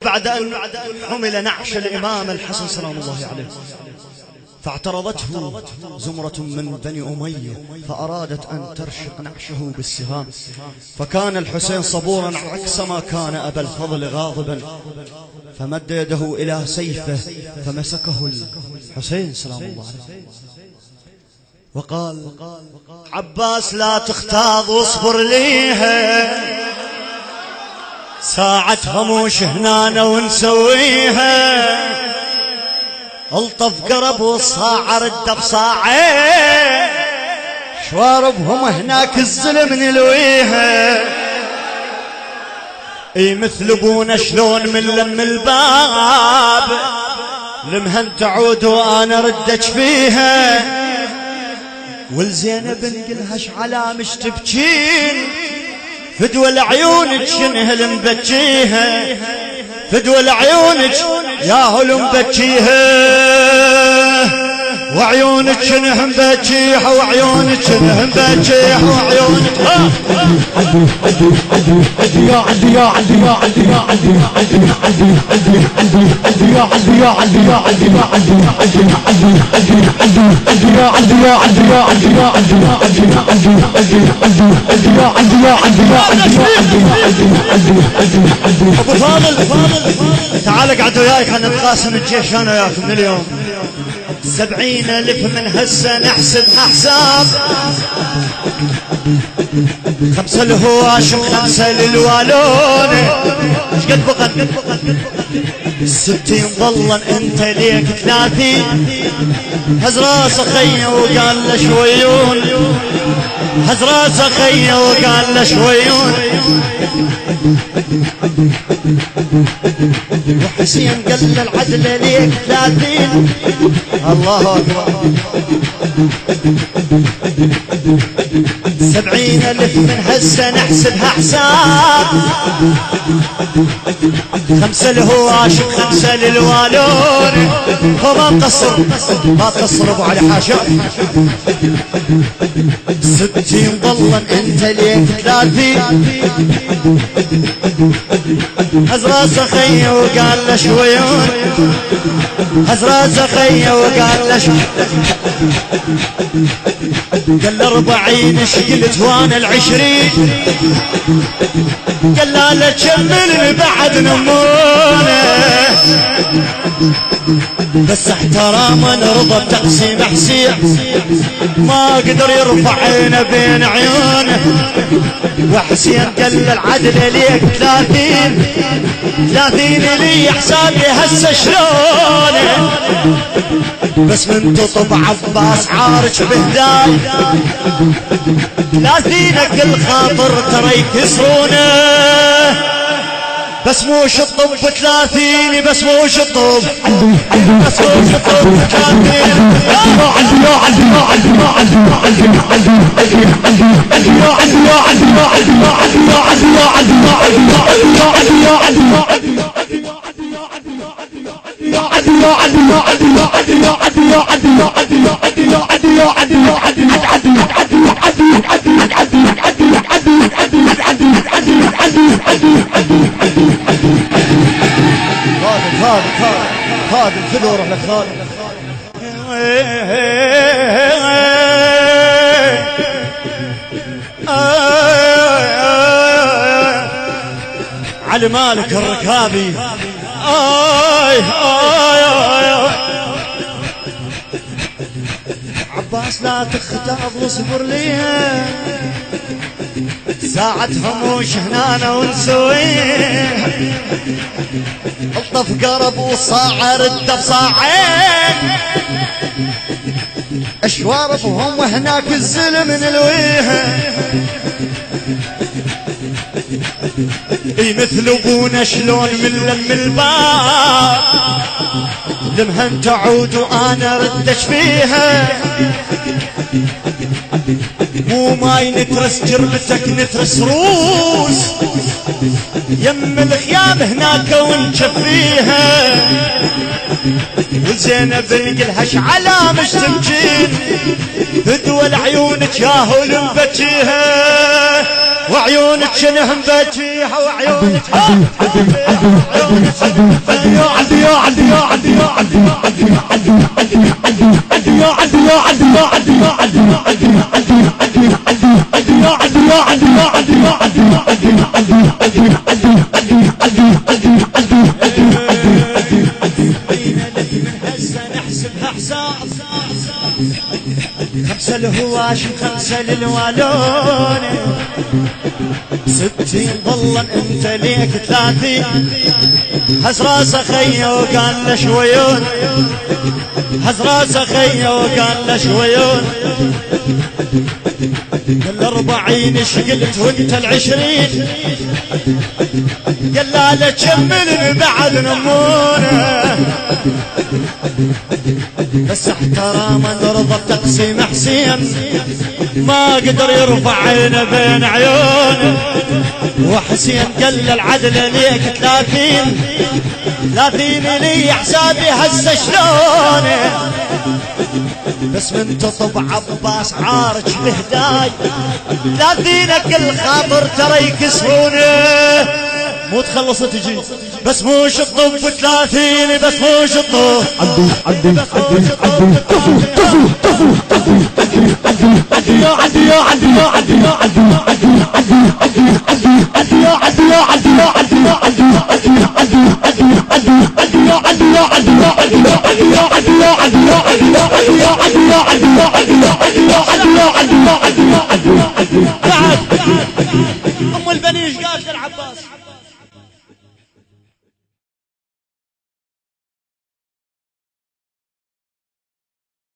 بعد أن حمل نعش الإمام الحسن سلام الله عليه، فاعترضته زمرة من بني أمية فأرادت أن ترشق نعشه بالسهام، فكان الحسين صبورا عكس ما كان أبا الفضل غاضبا، فمد يده إلى سيفه فمسكه الحسين سلام الله عليه وقال: عباس لا تختاض واصبر ليها، ساعة خموش هنا ونسويها، الطف قرب والصاع رد بصاعين، شواربهم هناك الزلم نلويها، اي مثل ابونا شلون من لم الباب، لمهن تعود وانا ردك فيها، والزينب نقلهاش على مش تبكين، فدوى لعيونك شنهل مبكيها، فدوى لعيونك يا هل مبكيها، وعيونك شنه مبكيها، وعيونك شنه مبكيها، وعيونك يا عدي يا عدي يا عدي يا عدي يا عدي يا عدي يا عدي يا عدي يا عدي يا عدي يا عدي يا عدي يا عدي يا عدي يا عدي يا عدي يا عدي يا عدي يا عدي. ابو فاضل تعال اقعد وياي خلينا نتقاسم الجيش انا وياك من اليوم. 70,000 من هسه نحسب حساب، 5 لهواشم 5 للوالون، ايش قد بقى 60 ظلا انت ليك 30، هز راسه خيه وقال له شويون، هز راسه خيه وقال له شويون، وحسين قال له العدل ليك 30. الله أكبر. 70,000 من هسه نحسبها حساب، 5 لهواشم 5 للوالون، وما مقصر ما تقصر ابو علي حاشا. 60 ظلا انت ليك 30، هز راسه خيه وقال له شويون، هز راسه خيه وقال له قال له 40 ايش قلت وانا 20، قال له كمل بعد نمونه، بس احتراما رضى بتقسيم حسين، ما قدر يرفع عينه بين عيونه، وحسين قال له العدل ليك 30 لي حسابي هسه شلونه، بس من تطب عباس عارج بهداي، 30 كل خاطر ترى يكسرونه، بس مو شطب 30، بس مو شطب، بس مو شطب 30. يا عدي يا عدي يا عدي يا عدي يا عدي يا عدي يا عدي يا عدي يا عدي يا عدي يا عدي يا عدي يا عدي يا عدي يا عدي يا عدي خادم خذ وروح لك خادم. علي مالك الركابي عباس لا تختار واصبر ليها، ساعة هموش هنا ونسويها، الطف قرب وصاع رد بصاعين، اشواربهم هناك الزلم نلويها، اي مثل ابونا شلون من لم الباب، لمهن تعود وانا ردش فيها، مو ماي نترس جربتك نترس روس، يم الخيام هناك ونشفيها، وزينب نقلهاش على مش تمجين، بدول عيونك ياهو مبكيها، وعيونك شنه مبكيها. فيها وعيونك خمسة الهواشم خمسة للوالون 60 ظلا انت ليك 30 هز راسه خيه وقال له شويون هز راسه خيه وقال له شويون قال 40 ايش قلت وانت 20 قال لا تكمل بعد نمونه بس احتراما رضى بتقسيم حسين ما قدر يرفع عينه بين عيونه وحسين قال العدل ليك 30 لي حسابي هسه شلونه بس من تطب عباس عارج بهداي 30 كل خاطر ترى يكسرونه مو تخلص تجي بس مو شطب 30 بس مو شطب عدي كفو ام البني ايش قالت للعباس